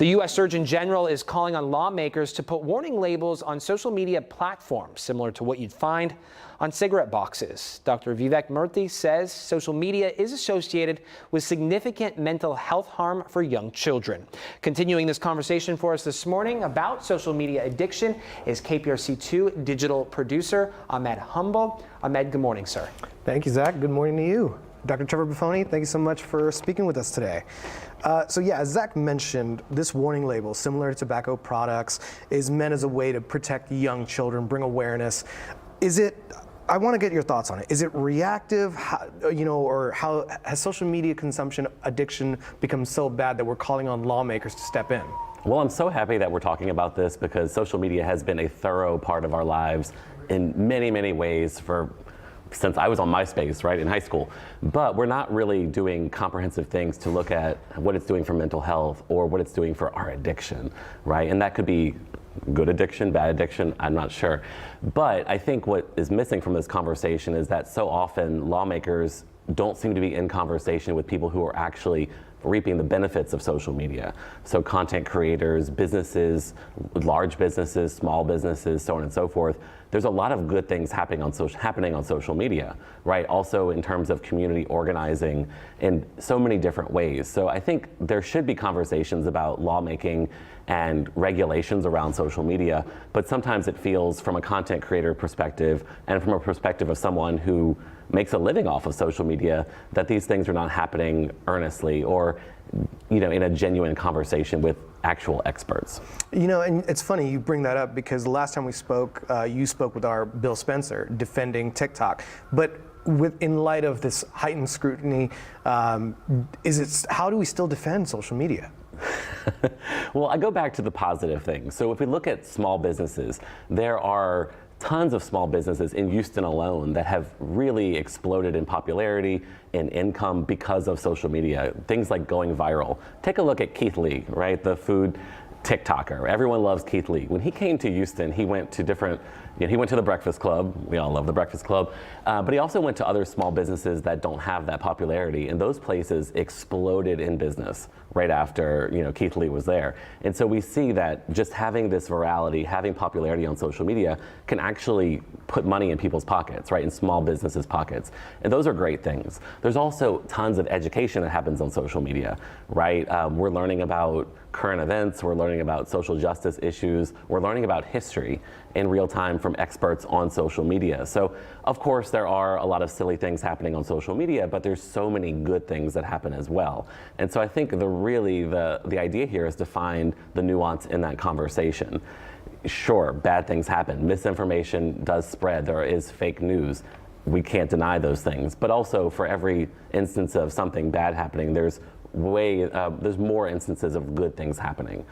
The U.S. Surgeon General is calling on lawmakers to put warning labels on social media platforms, similar to what you'd find on cigarette boxes. Dr. Vivek Murthy says social media is associated with significant mental health harm for young children. Continuing this conversation for us this morning about social media addiction is KPRC2 digital producer Ahmed Humble. Ahmed, good morning, sir. Thank you, Zach. Good morning to you. Dr. Trevor Buffoni, thank you so much for speaking with us today. So yeah, as Zach mentioned, this warning label, similar to tobacco products, is meant as a way to protect young children, bring awareness. I want to get your thoughts on it. Is it reactive, or how has social media consumption addiction become so bad that we're calling on lawmakers to step in? Well, I'm so happy that we're talking about this because social media has been a thorough part of our lives in many, many ways since I was on MySpace, right, in high school. But we're not really doing comprehensive things to look at what it's doing for mental health or what it's doing for our addiction, right? And that could be good addiction, bad addiction, I'm not sure. But I think what is missing from this conversation is that so often lawmakers don't seem to be in conversation with people who are actually reaping the benefits of social media. So content creators, businesses, large businesses, small businesses, so on and so forth. There's a lot of good things happening on social media, right? Also in terms of community organizing in so many different ways. So I think there should be conversations about lawmaking and regulations around social media, but sometimes it feels from a content creator perspective and from a perspective of someone who makes a living off of social media that these things are not happening earnestly or in a genuine conversation with actual experts. And it's funny you bring that up because the last time we spoke, you spoke with our Bill Spencer defending TikTok. But in light of this heightened scrutiny, how do we still defend social media? Well, I go back to the positive things. So if we look at small businesses, there are tons of small businesses in Houston alone that have really exploded in popularity and income because of social media. Things like going viral. Take a look at Keith Lee, right? The food TikToker. Everyone loves Keith Lee. When he came to Houston, he went to he went to the Breakfast Club. We all love the Breakfast Club. But he also went to other small businesses that don't have that popularity. And those places exploded in business right after, Keith Lee was there. And so we see that just having this virality, having popularity on social media can actually put money in people's pockets, right? In small businesses' pockets. And those are great things. There's also tons of education that happens on social media, right? We're learning about current events, we're learning about social justice issues, we're learning about history in real time from experts on social media. So of course there are a lot of silly things happening on social media, but there's so many good things that happen as well. And so I think the idea here is to find the nuance in that conversation. Sure, bad things happen. Misinformation does spread. There is fake news. We can't deny those things. But also for every instance of something bad happening, there's more instances of good things happening,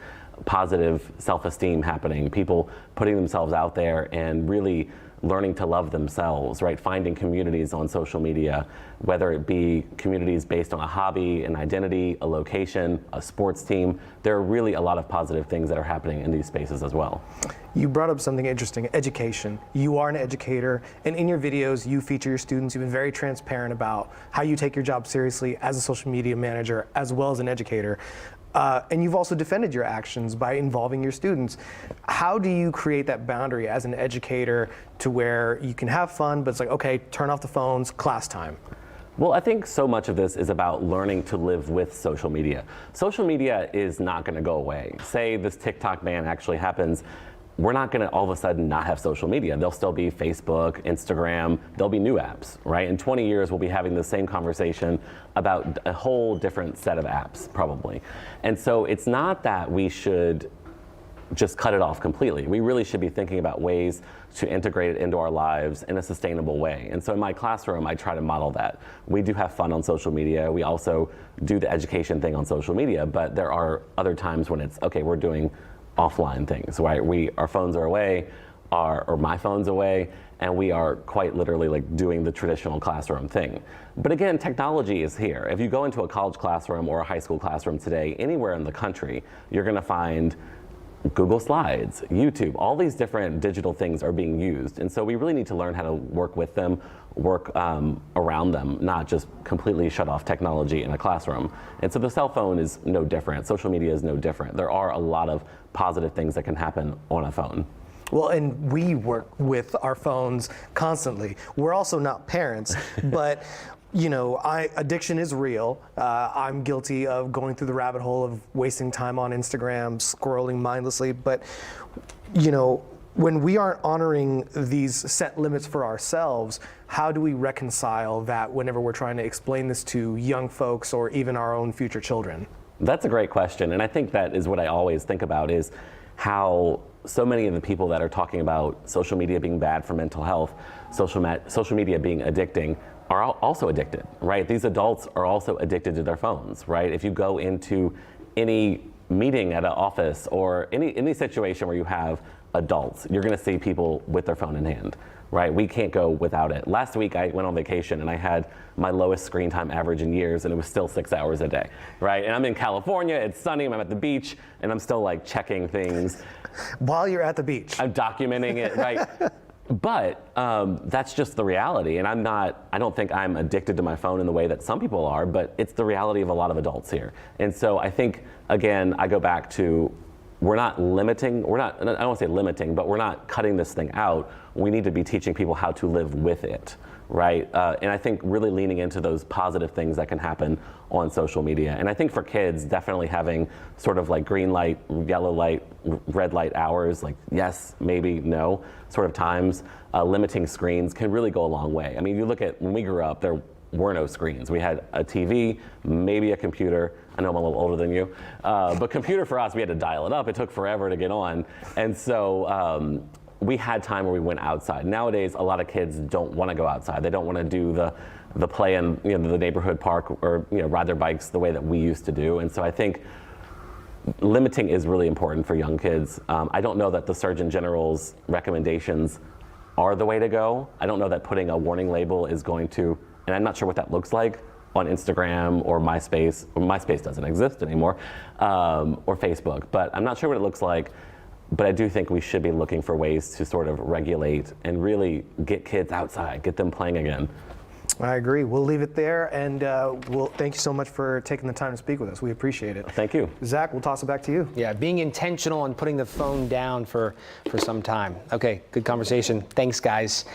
positive self-esteem happening, people putting themselves out there and really learning to love themselves, right? Finding communities on social media, whether it be communities based on a hobby, an identity, a location, a sports team. There are really a lot of positive things that are happening in these spaces as well. You brought up something interesting, education. You are an educator, and in your videos, you feature your students. You've been very transparent about how you take your job seriously as a social media manager, as well as an educator. And you've also defended your actions by involving your students. How do you create that boundary as an educator to where you can have fun, but it's like, okay, turn off the phones, class time? Well, I think so much of this is about learning to live with social media. Social media is not going to go away. Say this TikTok ban actually happens, we're not going to all of a sudden not have social media. There'll still be Facebook, Instagram, there'll be new apps, right? In 20 years, we'll be having the same conversation about a whole different set of apps, probably. And so it's not that we should just cut it off completely. We really should be thinking about ways to integrate it into our lives in a sustainable way. And so in my classroom, I try to model that. We do have fun on social media. We also do the education thing on social media, but there are other times when it's, okay, we're doing offline things, right? Our phones are away, or my phone's away, and we are quite literally like doing the traditional classroom thing. But again, technology is here. If you go into a college classroom or a high school classroom today, anywhere in the country, you're gonna find Google Slides, YouTube, all these different digital things are being used. And so we really need to learn how to work with them work around them, not just completely shut off technology in a classroom. And so the cell phone is no different. Social media is no different. There are a lot of positive things that can happen on a phone. Well, and we work with our phones constantly. We're also not parents, but addiction is real. I'm guilty of going through the rabbit hole of wasting time on Instagram, scrolling mindlessly. But, when we aren't honoring these set limits for ourselves, how do we reconcile that whenever we're trying to explain this to young folks or even our own future children? That's a great question. And I think that is what I always think about is how so many of the people that are talking about social media being bad for mental health, social media being addicting, are also addicted, right? These adults are also addicted to their phones, right? If you go into any meeting at an office or any situation where you have adults, you're gonna see people with their phone in hand, right? We can't go without it. Last week I went on vacation and I had my lowest screen time average in years and it was still 6 hours a day, right? And I'm in California, it's sunny, I'm at the beach, and I'm still like checking things. While you're at the beach. I'm documenting it, right? But that's just the reality. And I don't think I'm addicted to my phone in the way that some people are, but it's the reality of a lot of adults here. And so I think, again, I go back to, I don't want to say limiting, but we're not cutting this thing out. We need to be teaching people how to live with it, right? And I think really leaning into those positive things that can happen on social media. And I think for kids, definitely having sort of like green light, yellow light, red light hours, like yes, maybe, no, sort of times, limiting screens can really go a long way. I mean, you look at when we grew up, there were no screens. We had a TV, maybe a computer. I know I'm a little older than you, but computer for us, we had to dial it up. It took forever to get on. And so we had time where we went outside. Nowadays, a lot of kids don't want to go outside. They don't want to do the play in the neighborhood park or ride their bikes the way that we used to do. And so I think limiting is really important for young kids. I don't know that the Surgeon General's recommendations are the way to go. I don't know that putting a warning label is going to, and I'm not sure what that looks like on Instagram or MySpace. MySpace doesn't exist anymore, or Facebook, but I'm not sure what it looks like. But I do think we should be looking for ways to sort of regulate and really get kids outside, get them playing again. I agree. We'll leave it there, and thank you so much for taking the time to speak with us. We appreciate it. Thank you. Zach, we'll toss it back to you. Yeah, being intentional and putting the phone down for some time. Okay, good conversation. Thanks, guys.